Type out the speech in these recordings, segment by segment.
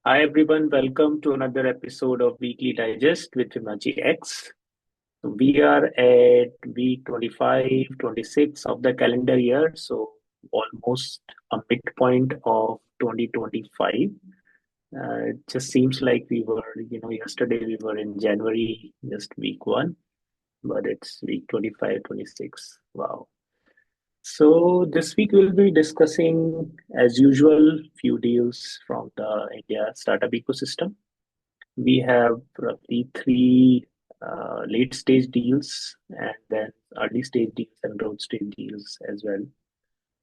Hi everyone, welcome to another episode of Weekly Digest with Fibonacci X. We are at week 25, 26 of the calendar year, so almost a midpoint of 2025. It just seems like yesterday we were in January, just week one, but it's week 25, 26. Wow. So this week we'll be discussing, as usual, few deals from the India startup ecosystem. We have roughly three late stage deals and then early stage deals and growth stage deals as well.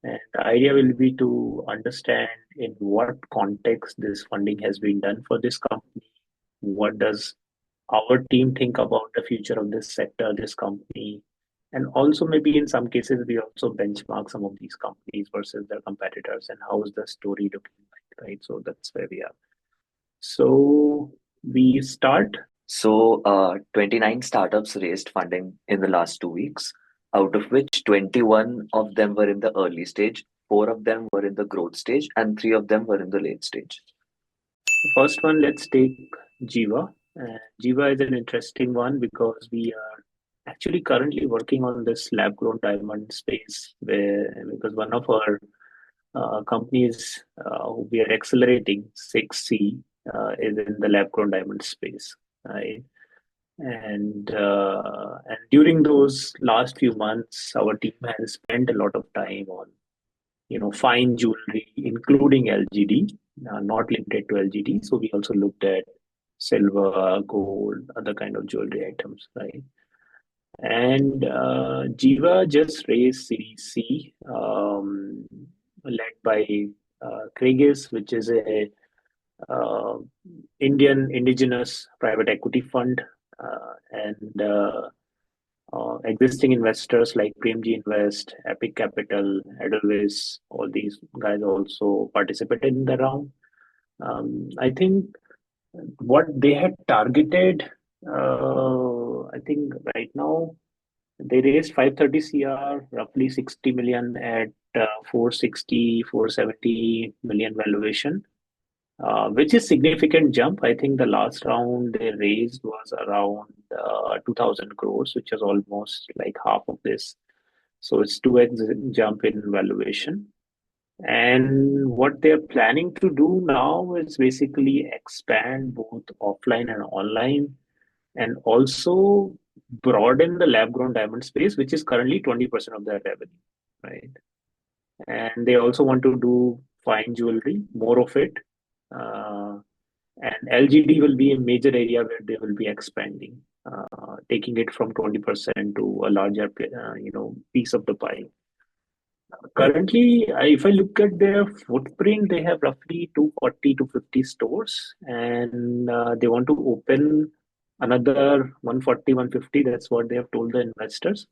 And the idea will be to understand in what context this funding has been done for this company. What does our team think about the future of this sector, this company? And also, maybe in some cases, we also benchmark some of these companies versus their competitors and how is the story looking like, right? So that's where we are. So we start. 29 startups raised funding in the last 2 weeks, out of which 21 of them were in the early stage, four of them were in the growth stage, and three of them were in the late stage. First one, let's take GIVA. GIVA is an interesting one because we are actually currently working on this lab grown diamond space where because one of our companies we are accelerating 6C is in the lab grown diamond space, right? And during those last few months, our team has spent a lot of time on fine jewelry, including LGD, not limited to LGD. So we also looked at silver, gold, other kind of jewelry items, right? And Jiva just raised Series C, led by Craigs, which is a uh, Indian indigenous private equity fund, and existing investors like Premji Invest, Epic Capital, Edelweiss, all these guys also participated in the round. I think what they had targeted, I think right now they raised 530 CR, roughly 60 million at 460, 470 million valuation, which is significant jump. I think the last round they raised was around 2000 crores, which is almost like half of this. So it's 2x jump in valuation. And what they're planning to do now is basically expand both offline and online and also broaden the lab grown diamond space, which is currently 20% of their revenue, right? And they also want to do fine jewelry, more of it. Uh, and LGD will be a major area where they will be expanding, taking it from 20% to a larger, piece of the pie. Currently, if I look at their footprint, they have roughly 240 to 50 stores, and they want to open another 140, 150. That's what they have told the investors.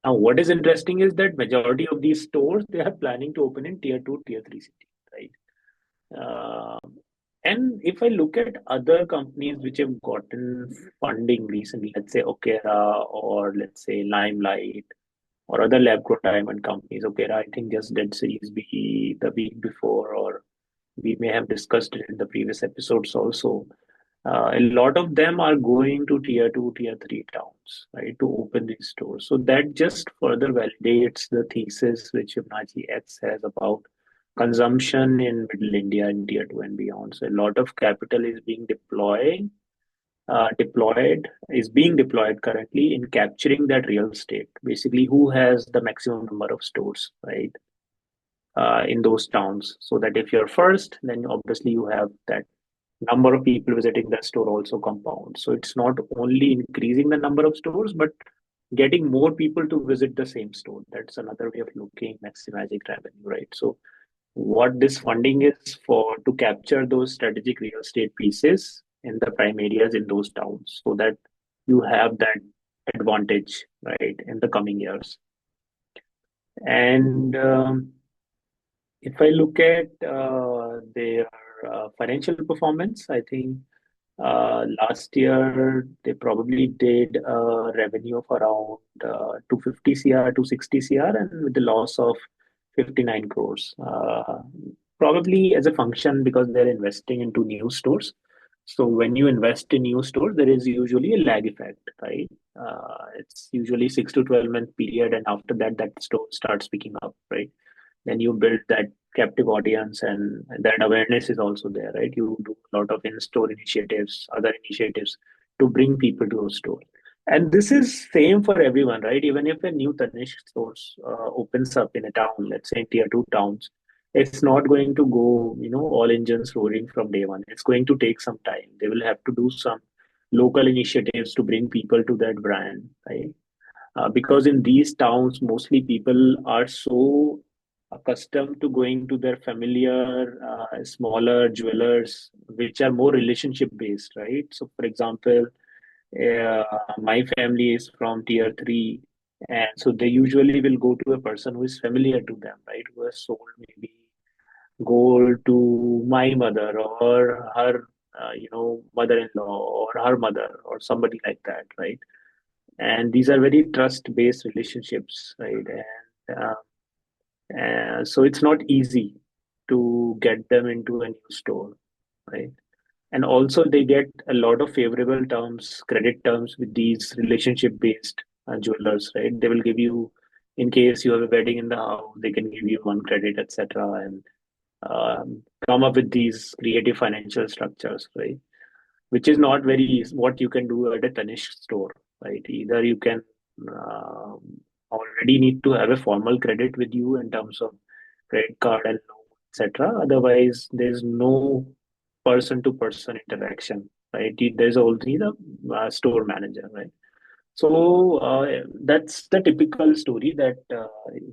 Now, what is interesting is that majority of these stores they are planning to open in tier two, tier three cities, right? Uh, and if I look at other companies which have gotten funding recently, let's say Okera or let's say Limelight or other lab grown diamond companies. Okera, I think just did Series B the week before, or we may have discussed it in the previous episodes also. A lot of them are going to tier two, tier three towns, right, to open these stores. So that just further validates the thesis which Fibonacci X has about consumption in Middle India in tier two and beyond. So a lot of capital is being being deployed currently in capturing that real estate. Basically, who has the maximum number of stores, right, in those towns, so that if you're first, then obviously you have that number of people visiting that store also compounds. So it's not only increasing the number of stores, but getting more people to visit the same store. That's another way of looking maximizing revenue, right? So what this funding is for to capture those strategic real estate pieces in the prime areas in those towns so that you have that advantage, right, in the coming years. And if I look at their financial performance, I think last year they probably did a revenue of around 250 CR, 260 CR, and with the loss of 59 crores. probably as a function because they're investing into new stores. So when you invest in new stores, there is usually a lag effect, right? It's usually 6 to 12 month period, and after that, that store starts picking up, right? Then you build that captive audience, and that awareness is also there, right? You do a lot of in-store initiatives, other initiatives to bring people to those stores. And this is same for everyone, right? Even if a new Tanishq stores opens up in a town, let's say in tier two towns, it's not going to go, all engines roaring from day one. It's going to take some time. They will have to do some local initiatives to bring people to that brand, right? Because in these towns, mostly people are so accustomed to going to their familiar, smaller jewelers, which are more relationship based, right? So, for example, uh, my family is from tier three, and so they usually will go to a person who is familiar to them, right? Who has sold maybe gold to my mother or her, mother-in-law or her mother or somebody like that, right? And these are very trust-based relationships, right? And so it's not easy to get them into a new store, right? And also they get a lot of favorable terms, credit terms with these relationship-based jewelers, right? They will give you, in case you have a wedding in the house, they can give you one credit, etc., and come up with these creative financial structures, right? Which is not very what you can do at a Tanishq store, right? Either you can already need to have a formal credit with you in terms of credit card and loan, etc. Otherwise, there's no person-to-person interaction, right? There's only the store manager, right? So that's the typical story that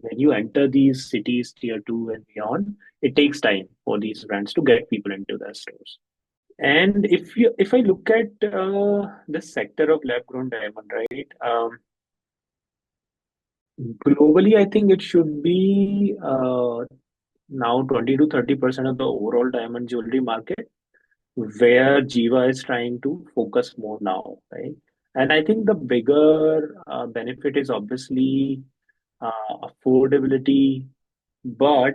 when you enter these cities, tier two and beyond, it takes time for these brands to get people into their stores. And if I look at the sector of lab grown diamond, right? Globally, I think it should be now 20 to 30% of the overall diamond jewelry market, where Jiva is trying to focus more now, right? And I think the bigger benefit is obviously affordability, but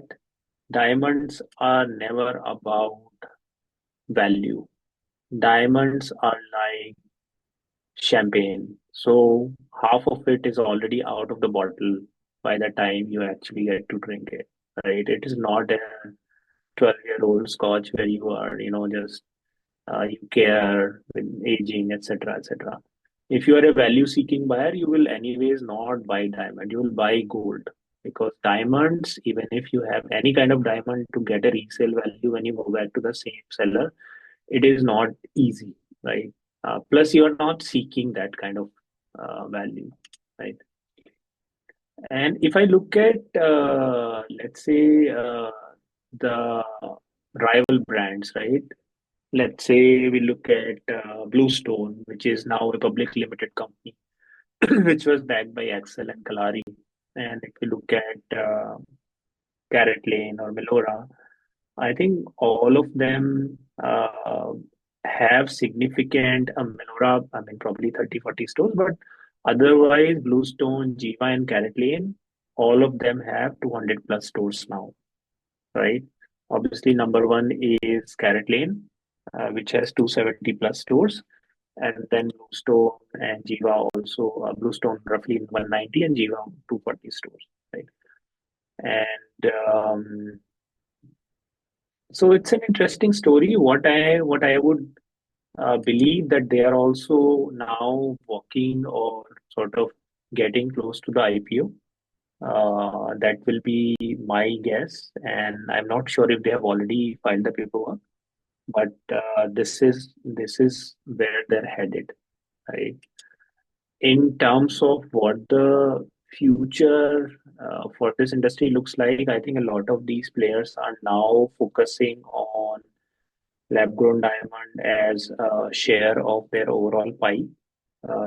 diamonds are never about value. Diamonds are like champagne. So half of it is already out of the bottle by the time you actually get to drink it, right? It is not a 12-year-old scotch where you are, just you care with aging, etc., etc. If you are a value-seeking buyer, you will anyways not buy diamond. You will buy gold because diamonds, even if you have any kind of diamond to get a resale value when you go back to the same seller, it is not easy, right? Plus, you are not seeking that kind of value, right? And if I look at, let's say, the rival brands, right? Let's say we look at Bluestone, which is now a public limited company, which was backed by Excel and Kalari. And if we look at Carrot Lane or Melora, I think all of them have significant Melora, I mean, probably 30, 40 stores, but otherwise, Bluestone, Jiva, and Carrot Lane, all of them have 200 plus stores now, right? Obviously, number one is Carrot Lane, which has 270 plus stores, and then Bluestone and Jiva also, Bluestone roughly 190 and Jiva 240 stores, right? And so it's an interesting story. What I would believe that they are also now working or sort of getting close to the IPO. That will be my guess, and I'm not sure if they have already filed the paperwork. But this is where they're headed, right? In terms of what the future for this industry looks like, I think a lot of these players are now focusing on lab grown diamond as a share of their overall pie.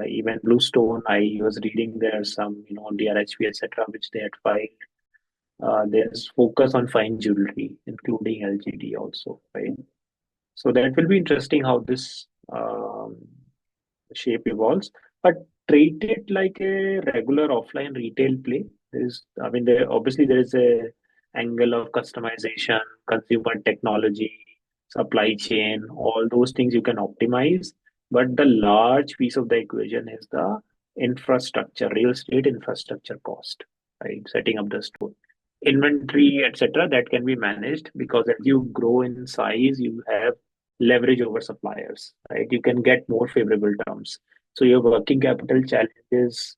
Even Bluestone, I was reading there's some, DRHP, etc., which they had filed. There's focus on fine jewelry, including LGD also, right? So that will be interesting how this shape evolves. But treat it like a regular offline retail play. I mean, obviously there is a angle of customization, consumer technology, supply chain, all those things you can optimize. But the large piece of the equation is the infrastructure, real estate infrastructure cost, right? Setting up the store, inventory, etc. That can be managed because as you grow in size, you have leverage over suppliers, right? You can get more favorable terms. So your working capital challenges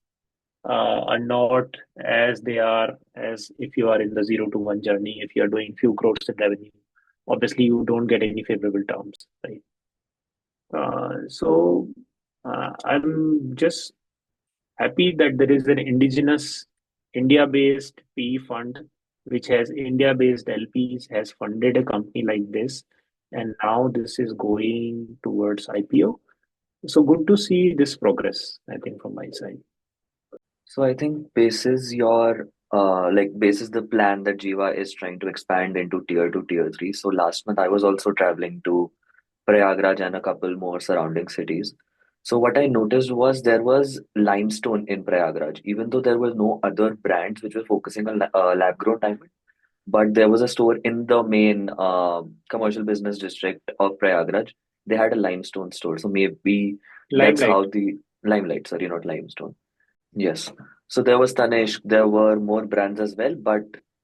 are not as they are as if you are in the 0 to 1 journey. If you are doing few crores in revenue, obviously you don't get any favorable terms, right? So I'm just happy that there is an indigenous India-based PE fund which has India-based LPs has funded a company like this, and now this is going towards IPO. So good to see this progress, I think, from my side. So I think basis your basis the plan that Jiva is trying to expand into tier 2, tier 3. So last month I was also traveling to Prayagraj and a couple more surrounding cities. So what I noticed was there was limestone in Prayagraj, even though there were no other brands which were focusing on lab grown diamond. But there was a store in the main commercial business district of Prayagraj. They had a limestone store. So maybe that's Limelight. how the limelight, sorry, not limestone. Yes. So there was Tanishq, there were more brands as well, but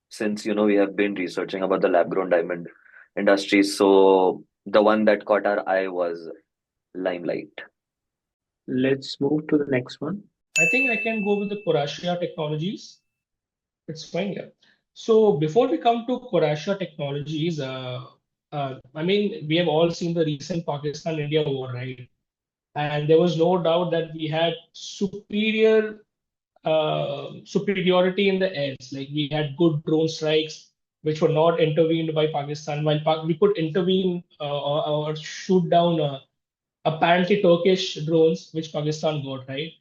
since we have been researching about the lab grown diamond industry, so the one that caught our eye was Limelight. Let's move to the next one. I think I can go with the Coratia Technologies. It's fine, yeah. So before we come to Coratia Technologies, I mean, we have all seen the recent Pakistan-India war, right? And there was no doubt that we had superiority in the airs. Like we had good drone strikes, which were not intervened by Pakistan, while we could intervene or shoot down apparently Turkish drones, which Pakistan got, right?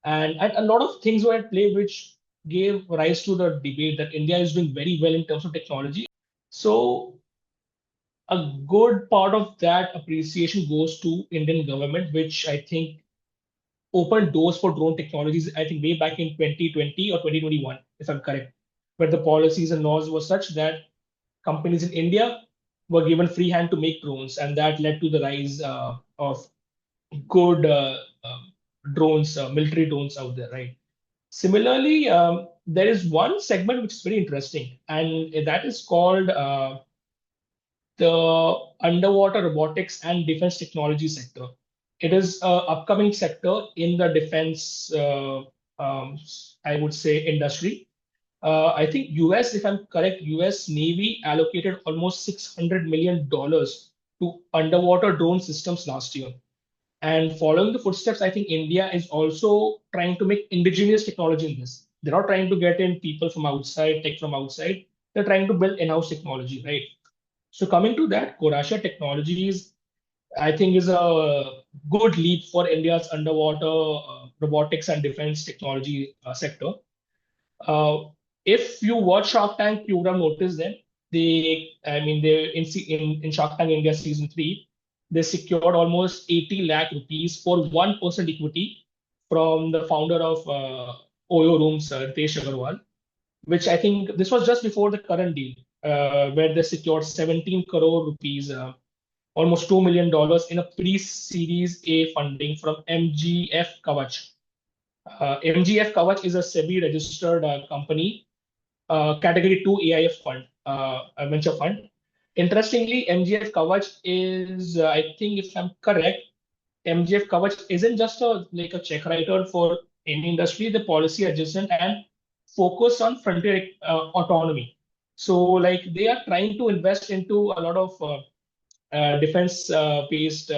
And a lot of things were at play, which gave rise to the debate that India is doing very well in terms of technology. So a good part of that appreciation goes to Indian government, which I think opened doors for drone technologies, I think way back in 2020 or 2021, if I'm correct, where the policies and laws were such that companies in India were given free hand to make drones, and that led to the rise of good drones, military drones out there, right? Similarly, there is one segment which is very interesting, and that is called the underwater robotics and defense technology sector. It is an upcoming sector in the defense, I would say, industry. I think US, if I'm correct, US Navy allocated almost $600 million to underwater drone systems last year. And following the footsteps, I think India is also trying to make indigenous technology in this. They're not trying to get in people from outside, tech from outside. They're trying to build in-house technology, right? So coming to that, Coratia Technologies, I think, is a good leap for India's underwater robotics and defense technology sector. Uh, if you watch Shark Tank, you would have noticed that they in Shark Tank India season 3, they secured almost 80 lakh rupees for 1% equity from the founder of Oyo Rooms, Ritesh Agarwal, which I think this was just before the current deal, where they secured 17 crore rupees, almost $2 million in a pre-series A funding from MGF Kavach. MGF Kavach is a SEBI-registered company, category 2 AIF fund, a venture fund. Interestingly, MGF Kavach is, I think if I'm correct, MGF Kavach isn't just a check writer for any industry, the policy adjacent and focus on frontier autonomy. So like they are trying to invest into a lot of defense based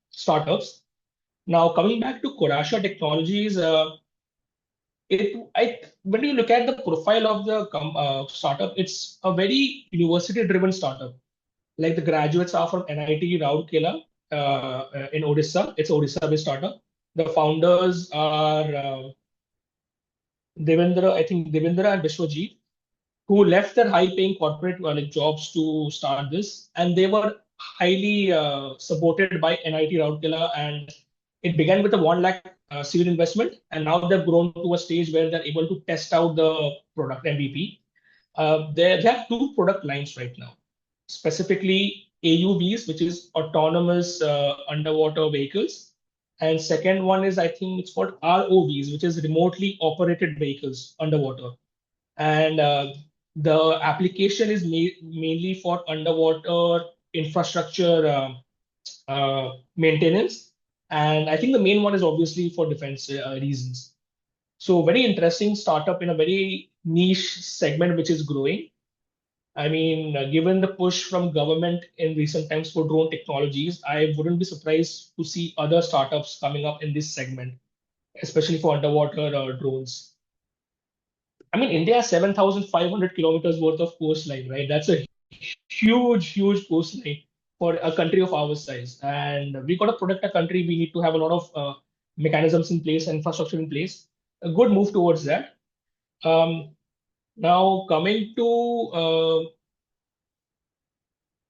startups. Now coming back to Coratia Technologies, when you look at the profile of the startup, it's a very university-driven startup. Like the graduates are from NIT Rourkela in Odisha. It's an Odisha-based startup. The founders are Devendra and Vishwajit, who left their high-paying corporate jobs to start this, and they were highly supported by NIT Rourkela, and it began with a 1 lakh seed investment, and now they've grown to a stage where they're able to test out the product MVP. They have two product lines right now, specifically AUVs, which is autonomous underwater vehicles. And second one is, I think it's called ROVs, which is remotely operated vehicles underwater. And the application is mainly for underwater infrastructure maintenance. And I think the main one is obviously for defense reasons. So very interesting startup in a very niche segment, which is growing. I mean, given the push from government in recent times for drone technologies, I wouldn't be surprised to see other startups coming up in this segment, especially for underwater drones. I mean, India has 7,500 kilometers worth of coastline, right? That's a huge, huge coastline for a country of our size. And we got to protect a country. We need to have a lot of mechanisms in place, infrastructure in place. A good move towards that. Um, Now, coming to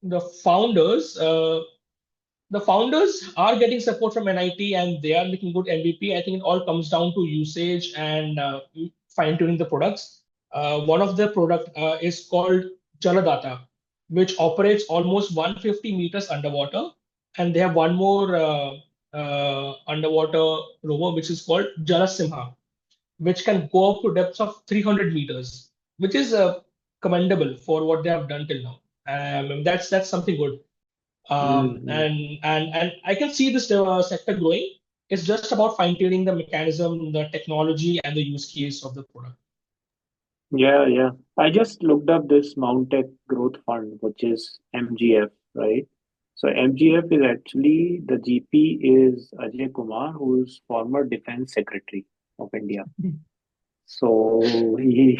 the founders, the founders are getting support from NIT and they are making good MVP. I think it all comes down to usage and fine tuning the products. One of the product is called Jaladata, which operates almost 150 meters underwater, and they have one more underwater rover which is called Jalasimha, which can go up to depths of 300 meters, which is commendable for what they have done till now. That's something good. Mm-hmm. And I can see this sector growing. It's just about fine tuning the mechanism, the technology, and the use case of the product. Yeah, yeah. I just looked up this Mount Tech Growth Fund, which is MGF, right? So MGF is actually the GP is Ajay Kumar, who is former Defense Secretary of India. So he,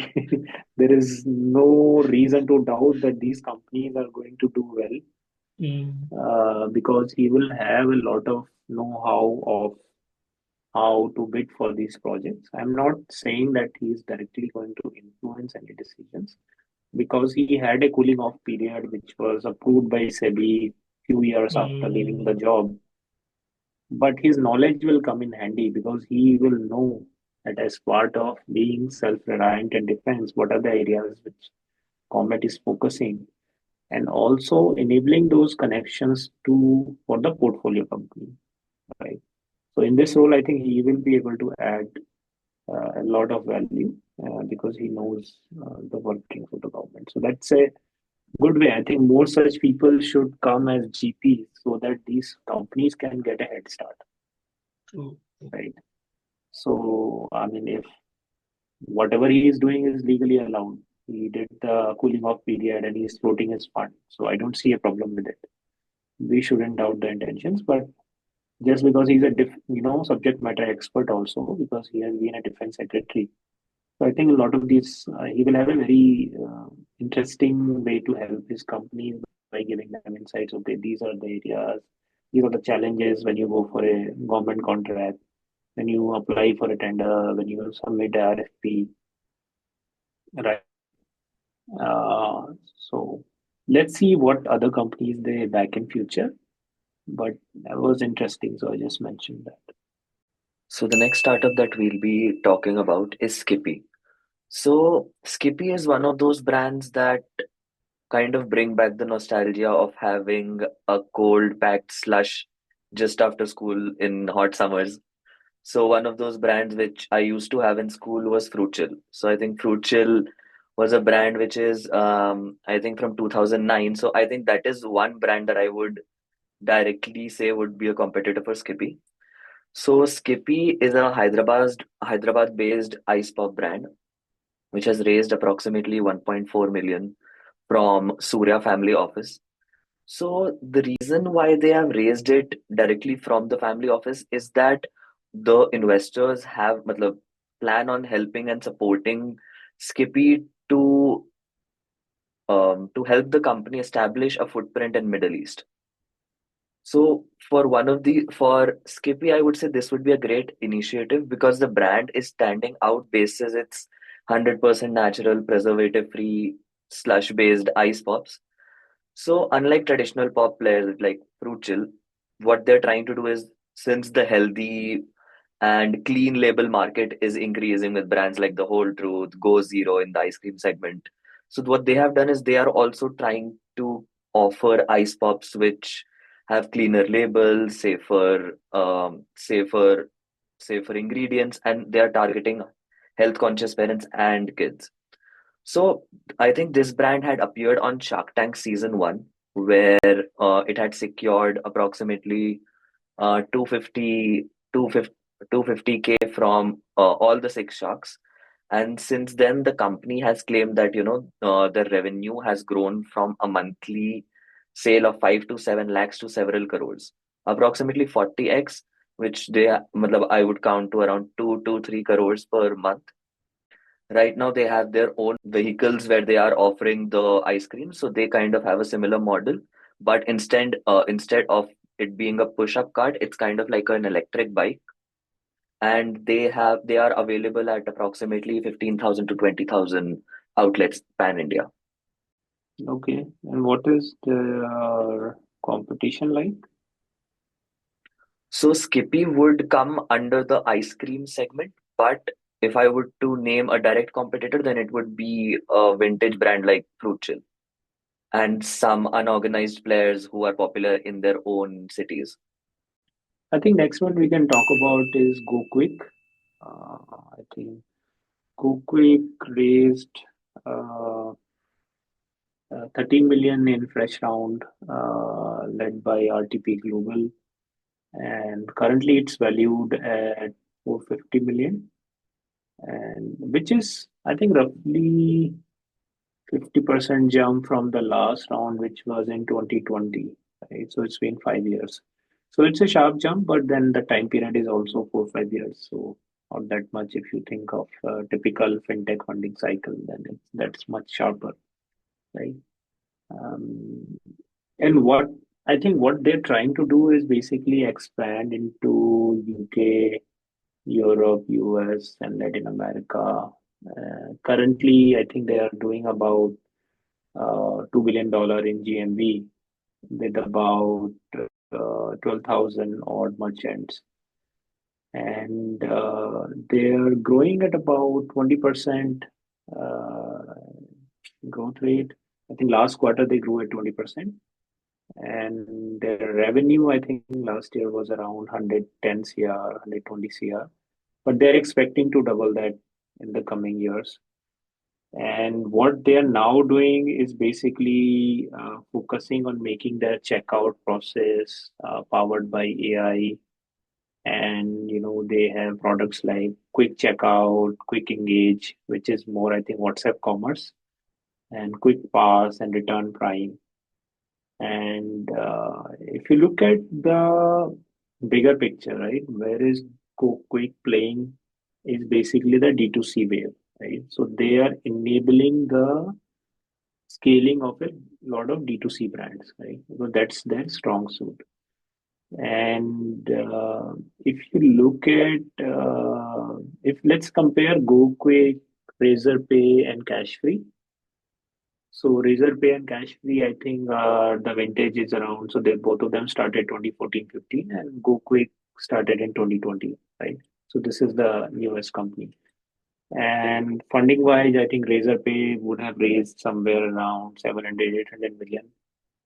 there is no reason to doubt that these companies are going to do well, Mm, because he will have a lot of know-how of how to bid for these projects. I'm not saying that he is directly going to influence any decisions because he had a cooling off period which was approved by SEBI few years after leaving the mm, job. But his knowledge will come in handy because he will know that as part of being self-reliant and defense, what are the areas which Comet is focusing, and also enabling those connections to for the portfolio company, right? So in this role, I think he will be able to add a lot of value because he knows the workings of the government. So that's a good way. I think more such people should come as GPs so that these companies can get a head start, true. right? So, I mean, if whatever he is doing is legally allowed, he did the cooling off period and he's floating his fund. So I don't see a problem with it. We shouldn't doubt the intentions, but just because he's a subject matter expert also because he has been a defense secretary. So I think a lot of these he will have a very interesting way to help his companies by giving them insights. Okay, these are the areas, these are the challenges when you go for a government contract, when you apply for a tender, when you submit a RFP, right? So let's see what other companies they back in future. But that was interesting, so I just mentioned that. So the next startup that we'll be talking about is Skippy. So Skippy is one of those brands that kind of bring back the nostalgia of having a cold packed slush just after school in hot summers. So one of those brands which I used to have in school was Fruit Chill. So I think Fruit Chill was a brand which is I think from 2009. So I think that is one brand that I would directly say would be a competitor for Skippy. So Skippy is a Hyderabad based ice pop brand which has raised approximately 1.4 million from Surya Family Office. So the reason why they have raised it directly from the family office is that the investors have matlab, plan on helping and supporting Skippy to help the company establish a footprint in Middle East. So for Skippy, I would say this would be a great initiative because the brand is standing out basis its 100% natural, preservative free, slush based ice pops. So unlike traditional pop players like Fruit Chill, what they're trying to do is since the healthy and clean label market is increasing with brands like The Whole Truth, Go Zero in the ice cream segment. So what they have done is they are also trying to offer ice pops which have cleaner labels, safer ingredients, and they are targeting health conscious parents and kids. So I think this brand had appeared on Shark Tank season one, where it had secured approximately 250, 250K from all the six sharks. And since then, the company has claimed that, the revenue has grown from a monthly sale of 5 to 7 lakhs to several crores, approximately 40x, which I would count to around 2 to 3 crores per month. Right now, they have their own vehicles where they are offering the ice cream, so they kind of have a similar model, but instead of it being a push-up cart, it's kind of like an electric bike, and they are available at approximately 15,000 to 20,000 outlets pan India. Okay. And what is the competition like? So Skippy would come under the ice cream segment, but if I would to name a direct competitor, then it would be a vintage brand like Fruit Chill and some unorganized players who are popular in their own cities. I think next one we can talk about is GoKwik. I think GoKwik raised uh, 13 million in fresh round, led by RTP Global, and currently it's valued at 450 million, and which is I think roughly 50% jump from the last round, which was in 2020, right? So it's been 5 years. So it's a sharp jump, but then the time period is also 4 5 years. So not that much if you think of a typical fintech funding cycle, then that's much sharper, right? Um, and what they're trying to do is basically expand into UK, Europe, US, and Latin America. Currently, I think they are doing about $2 billion in GMV with about 12,000 odd merchants. And they're growing at about 20% uh, growth rate. I think last quarter they grew at 20%. And their revenue, I think last year was around 110 CR, 120 CR. But they're expecting to double that in the coming years. And what they are now doing is basically focusing on making their checkout process powered by AI. And they have products like Quick Checkout, Quick Engage, which is more I think WhatsApp commerce, and Quick Pass and Return Prime. And if you look at the bigger picture, right, where is GoKwik playing is basically the D2C wave, right? So they are enabling the scaling of a lot of D2C brands, right? So that's their strong suit. And if you look at, if let's compare GoKwik, Razorpay, and Cashfree. So Razorpay and Cashfree, I think the vintage is around. So they both of them started 2014-15, and GoKwik started in 2020, right? So this is the newest company. And funding wise, I think Razorpay would have raised somewhere around 700, 800 million,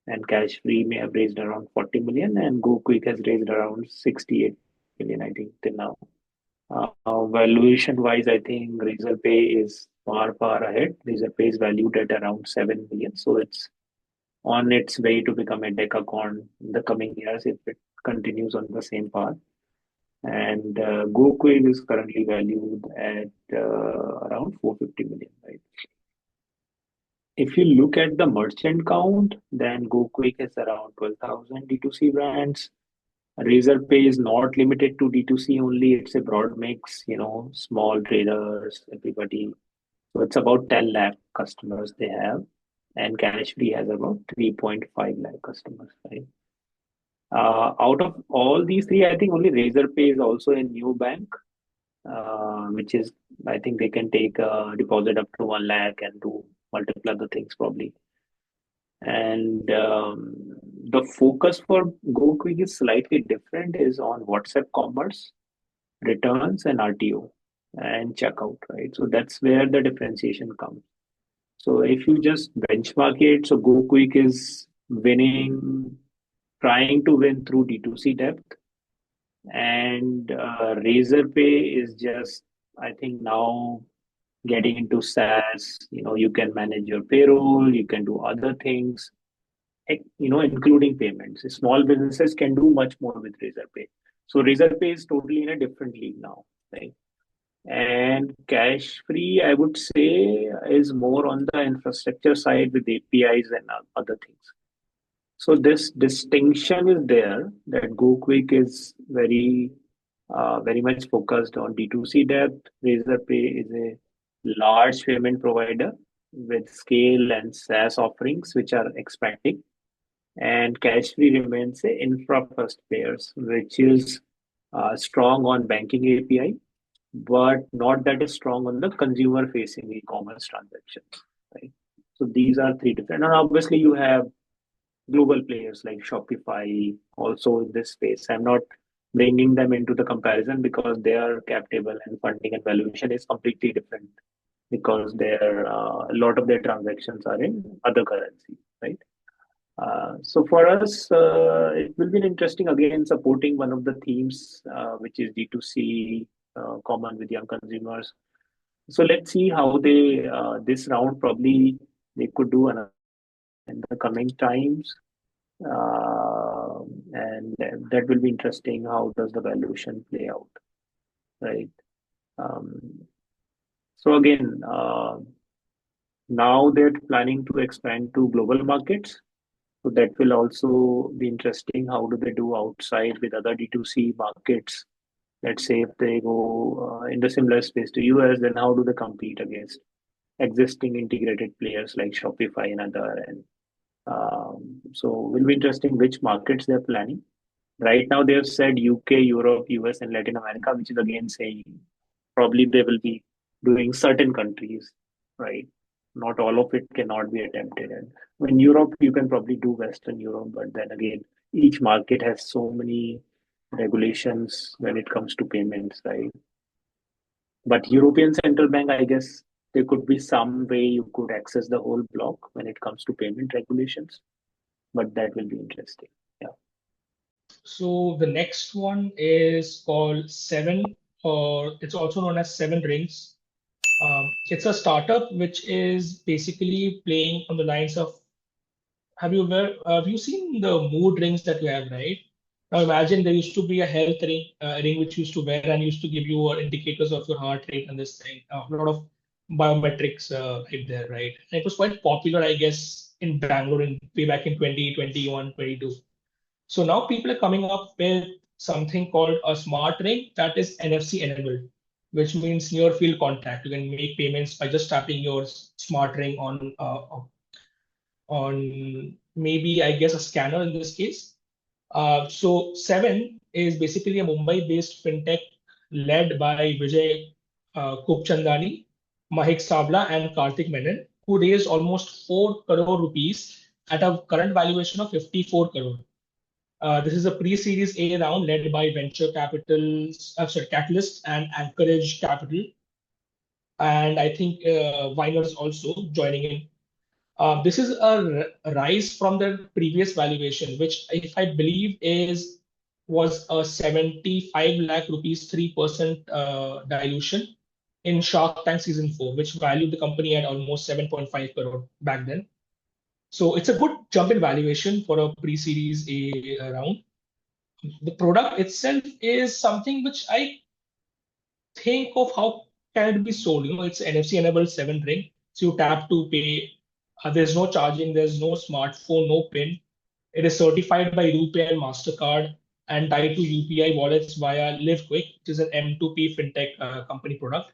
and Cashfree may have raised around 40 million, and GoKwik has raised around 68 million, I think, till now. Valuation wise, I think Razorpay is far ahead. Razorpay is valued at around 7 million, so it's on its way to become a decacorn in the coming years if it continues on the same path. And GoKwik is currently valued at around 450 million, right? If you look at the merchant count, then GoKwik has around 12,000 D2C brands. Razorpay is not limited to D2C only, it's a broad mix, small traders, everybody. So it's about 10 lakh customers they have, and Cashfree has about 3.5 lakh customers, right? Out of all these three, I think only Razorpay is also a new bank, which is, I think they can take a deposit up to 1 lakh and do multiple other things probably. And the focus for GoKwik is slightly different, is on WhatsApp commerce, returns, and RTO and checkout, right? So that's where the differentiation comes. So if you just benchmark it, so GoKwik is winning, trying to win through D2C depth, and Razorpay is just, I think now getting into SaaS. You can manage your payroll, you can do other things, including payments. Small businesses can do much more with Razorpay. So Razorpay is totally in a different league now, right? And cash free, I would say, is more on the infrastructure side with APIs and other things. So this distinction is there that GoKwik is very much focused on D2C depth. Razorpay is a large payment provider with scale and SaaS offerings which are expanding. And cash free remains a infra first pairs, which is strong on banking API, but not that is strong on the consumer facing e-commerce transactions, right? So these are three different. And obviously, you have global players like Shopify also in this space. I'm not bringing them into the comparison because their cap table and funding and valuation is completely different because a lot of their transactions are in other currency, right? So for us, it will be interesting again supporting one of the themes, which is D2C, common with young consumers. So let's see how they this round probably they could do another in the coming times, and that will be interesting. How does the valuation play out, right? Um, so again, now they're planning to expand to global markets. So that will also be interesting. How do they do outside with other D2C markets? Let's say if they go in the similar space to US, then how do they compete against existing integrated players like Shopify and other? And so will be interesting which markets they're planning. Right now, they have said UK, Europe, US, and Latin America, which is again saying probably they will be doing certain countries, right? Not all of it cannot be attempted. And in Europe, you can probably do Western Europe, but then again, each market has so many regulations when it comes to payments, right? But European Central Bank, I guess there could be some way you could access the whole block when it comes to payment regulations, but that will be interesting. Yeah. So the next one is called Seven, or it's also known as Seven Rings. It's a startup which is basically playing on the lines of, have you seen the mood rings that you have, right? Now imagine there used to be a health ring which you used to wear and used to give you indicators of your heart rate and this thing, a lot of biometrics right there, right? And it was quite popular, I guess, in Bangalore way back in 2021, 22. So now people are coming up with something called a smart ring that is NFC enabled, which means near field contact. You can make payments by just tapping your smart ring on maybe, I guess, a scanner in this case. So Seven is basically a Mumbai-based fintech led by Vijay Kupchandani, Mahik Sabla, and Karthik Menon, who raised almost 4 crore rupees at a current valuation of 54 crore. This is a pre-series A round led by venture capitalists and Anchorage Capital. And I think Viner is also joining in. This is a rise from the previous valuation, which if I believe was a 75 lakh rupees 3% dilution in Shark Tank season 4, which valued the company at almost 7.5 crore back then. So it's a good jump in valuation for a pre-series A round. The product itself is something which I think of how can it be sold. It's NFC enabled 7 ring. So you tap to pay. There's no charging, there's no smartphone, no PIN. It is certified by RuPay and MasterCard and tied to UPI wallets via LiveQuick, which is an M2P fintech company product.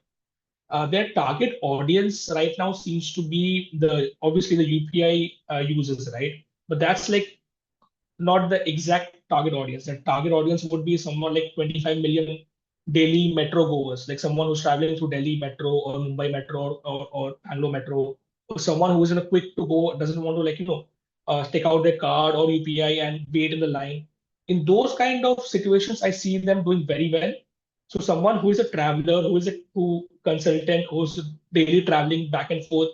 Their target audience right now seems to be obviously the UPI users, right? But that's like not the exact target audience. The target audience would be someone like 25 million daily metro goers, like someone who's traveling through Delhi Metro or Mumbai Metro or Bangalore Metro, or someone who is in a quick to go, doesn't want to take out their card or UPI and wait in the line. In those kind of situations, I see them doing very well. So someone who is a traveler, who is a consultant, who's daily traveling back and forth,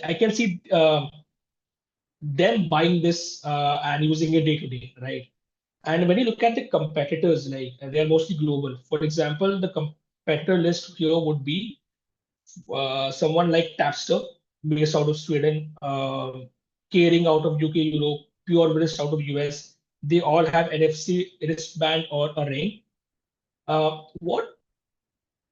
I can see them buying this and using it day to day, right? And when you look at the competitors, like they are mostly global. For example, the competitor list here would be someone like Tapster, based out of Sweden, Kering out of UK, Europe, Pure Wrist out of US. They all have NFC wristband or a ring. What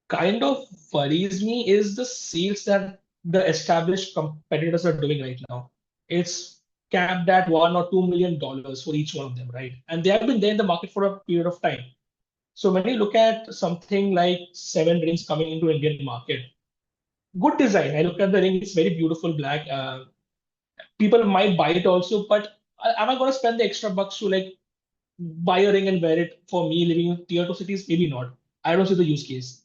kind of worries me is the sales that the established competitors are doing right now. It's capped at $1 or $2 million for each one of them, right? And they have been there in the market for a period of time. So when you look at something like seven rings coming into Indian market, good design. I look at the ring; it's very beautiful black. People might buy it also, but am I going to spend the extra bucks to like buy a ring and wear it for me living in tier two cities? Maybe not. I don't see the use case.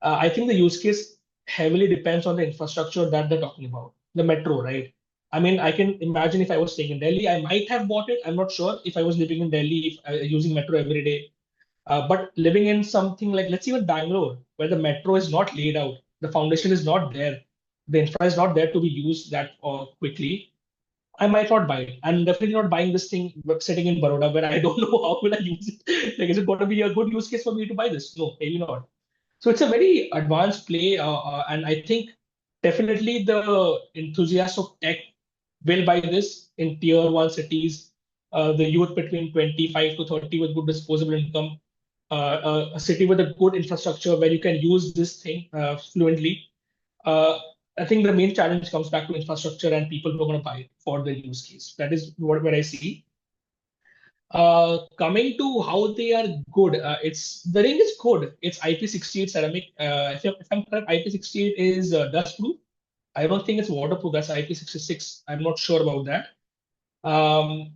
I think the use case heavily depends on the infrastructure that they're talking about. The metro, right? I mean, I can imagine if I was staying in Delhi, I might have bought it. I'm not sure if I was living in Delhi, if using metro every day. But living in something like, let's even Bangalore, where the metro is not laid out, the foundation is not there, the infra is not there to be used that quickly. I might not buy it. I'm definitely not buying this thing sitting in Baroda where I don't know how will I use it. Like, is it going to be a good use case for me to buy this? No, maybe not. So it's a very advanced play, and I think definitely the enthusiasts of tech will buy this in tier one cities. The youth between 25 to 30 with good disposable income, a city with a good infrastructure where you can use this thing fluently. Uh, I think the main challenge comes back to infrastructure and people who are going to buy it for the use case. That is what I see. Coming to how they are good, it's the ring is good. It's IP68 ceramic. If I'm correct, IP68 is dust proof. I don't think it's waterproof. That's IP66. I'm not sure about that. Um,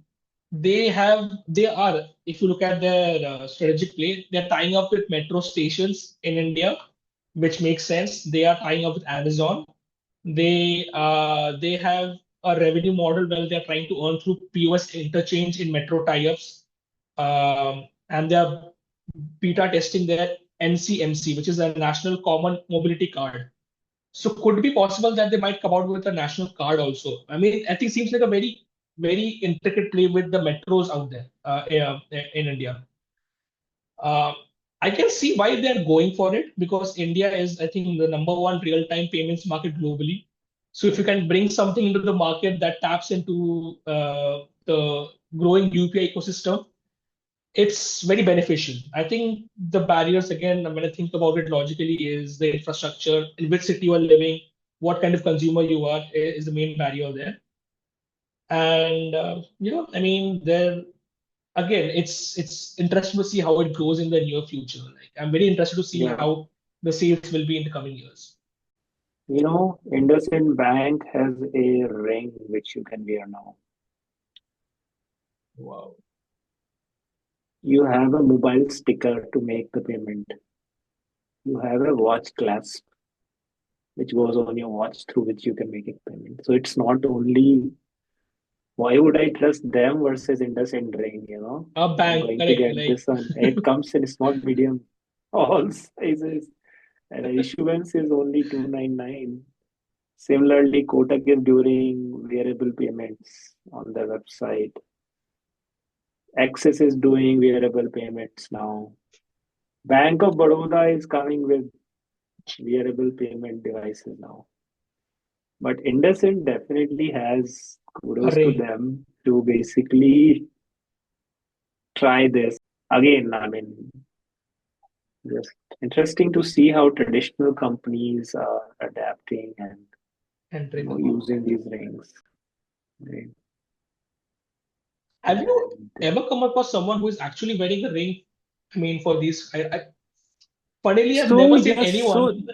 they are, if you look at their strategic play, they're tying up with metro stations in India, which makes sense. They are tying up with Amazon. They have a revenue model where they're trying to earn through POS interchange in metro tie-ups. And they're beta testing their NCMC, which is a National Common Mobility Card. So could it be possible that they might come out with a national card also? I mean, I think it seems like a very intricate play with the metros out there in India. Uh, I can see why they're going for it because India is, I think, the number one real-time payments market globally. So if you can bring something into the market that taps into the growing UPI ecosystem, it's very beneficial. I think the barriers, again, when I think about it logically, is the infrastructure, in which city you are living, what kind of consumer you are, is the main barrier there. And I mean, there again, it's interesting to see how it grows in the near future. Like, I'm very interested to see Yeah. how the sales will be in the coming years. IndusInd Bank has a ring which you can wear now. Wow. You have a mobile sticker to make the payment. You have a watch clasp which goes on your watch through which you can make a payment. So it's not only why would I trust them versus IndusInd ring, A I'm bank, going to correct? get Like, this one. It comes in small, medium, all sizes. And the issuance is only 299. Similarly, Kotak is doing wearable payments on their website. Axis is doing wearable payments now. Bank of Baroda is coming with wearable payment devices now. But IndusInd definitely has a kudos to ring. them to basically try this. Again, I mean, just interesting to see how traditional companies are adapting and Entering the market. using these rings. Right? Have you And ever come across someone who is actually wearing a ring? I mean, for these, funnily, I've so never seen yes, so anyone.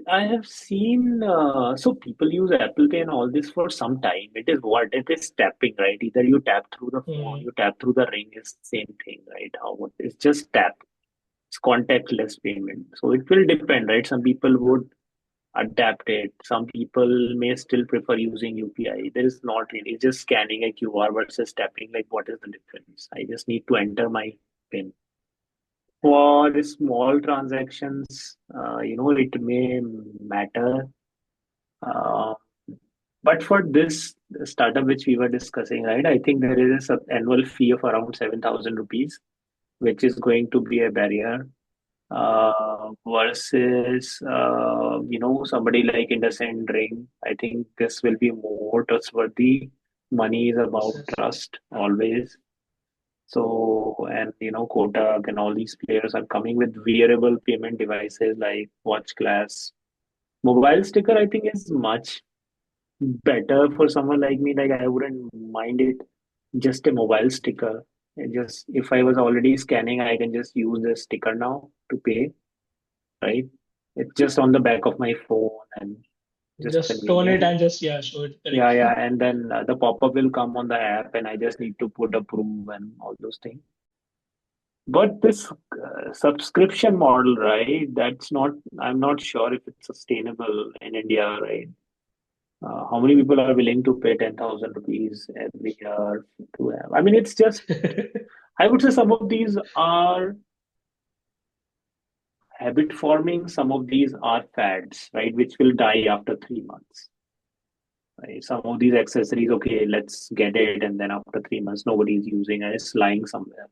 I have seen so people use Apple Pay and all this for some time. It is what it is tapping, right? Either you tap through the phone, Hmm. you tap through the ring, is same thing, right? It's just tap. It's contactless payment. So it will depend, right? Some people would adapt it. Some people may still prefer using UPI. There is not really just scanning a QR versus tapping. Like, what is the difference? I just need to enter my PIN. For small transactions, it may matter. Uh, but for this startup which we were discussing, right, I think there is a annual fee of around 7,000 rupees, which is going to be a barrier versus somebody like Innocent Ring. I think this will be more trustworthy. Money is Yes, about yes. trust always. So, and Kotak and all these players are coming with wearable payment devices like watch glass. Mobile sticker, I think, is much better for someone like me. Like, I wouldn't mind it, just a mobile sticker. And just if I was already scanning, I can just use the sticker now to pay, right? It's just on the back of my phone and just Just turn it convenient. and just, yeah, show it. Yeah, Correct. yeah. And then the pop-up will come on the app, and I just need to put approve and all those things. But this subscription model, right? I'm not sure if it's sustainable in India, right? How many people are willing to pay 10,000 rupees every year to have? I mean, it's just, I would say some of these are habit forming, some of these are fads, right? Which will die after 3 months. Right? Some of these accessories, okay, let's get it, and then after 3 months, nobody's using it, it's lying somewhere,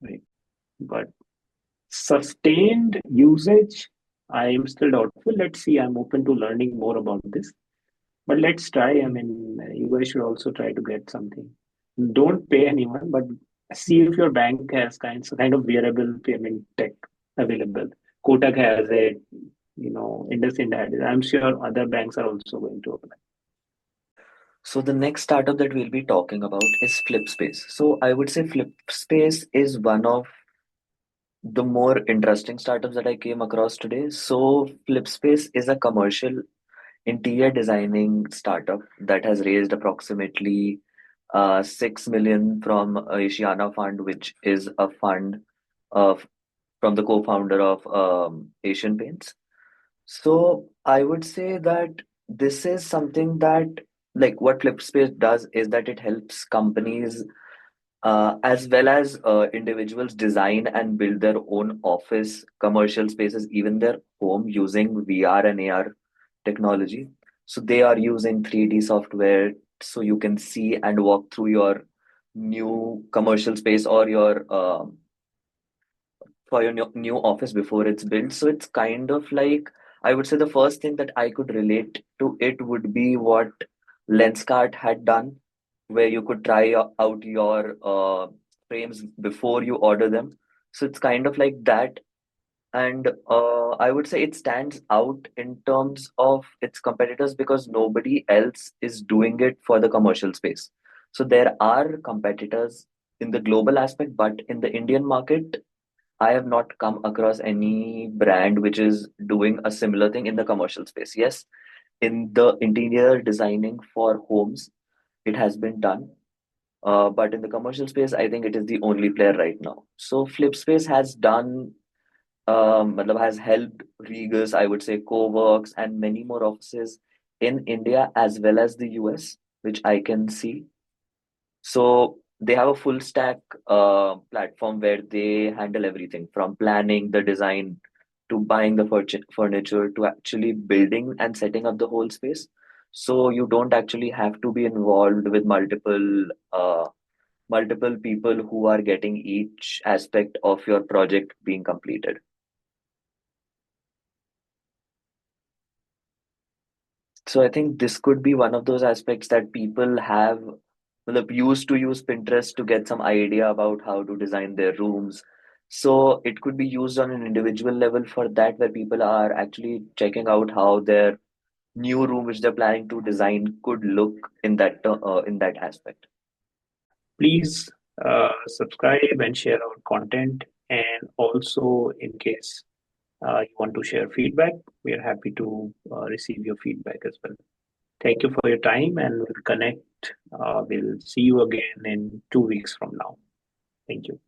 right? But sustained usage, I am still doubtful. Let's see. I'm open to learning more about this. But let's try. I mean, you guys should also try to get something. Don't pay anyone, but see if your bank has kind of wearable payment tech available. Kotak has it, IndusInd has it. I'm sure other banks are also going to apply. So the next startup that we'll be talking about is FlipSpace. So I would say FlipSpace is one of the more interesting startups that I came across today. So FlipSpace is a commercial interior designing startup that has raised approximately 6 million from Asiana Fund, which is a fund of from the co-founder of Asian Paints. So I would say that this is something that, like, what FlipSpace does is that it helps companies as well as individuals design and build their own office, commercial spaces, even their home using VR and AR technology. So they are using 3D software so you can see and walk through your new commercial space or your for your new office before it's built. So it's kind of like, I would say the first thing that I could relate to it would be what Lenskart had done, where you could try out your frames before you order them. So it's kind of like that. And I would say it stands out in terms of its competitors because nobody else is doing it for the commercial space. So there are competitors in the global aspect, but in the Indian market, I have not come across any brand which is doing a similar thing in the commercial space. Yes, in the interior designing for homes, it has been done. But in the commercial space, I think it is the only player right now. So FlipSpace has done, matlab has helped Regus, I would say, Coworks, and many more offices in India as well as the US, which I can see. So they have a full stack platform where they handle everything from planning the design to buying the furniture to actually building and setting up the whole space. So you don't actually have to be involved with multiple people who are getting each aspect of your project being completed. So I think this could be one of those aspects that people have used to use Pinterest to get some idea about how to design their rooms. So it could be used on an individual level for that, where people are actually checking out how their new room, which they're planning to design, could look in that aspect. Please subscribe and share our content. And also, in case you want to share feedback, we are happy to receive your feedback as well. Thank you for your time, and we'll connect. We'll see you again in 2 weeks from now. Thank you.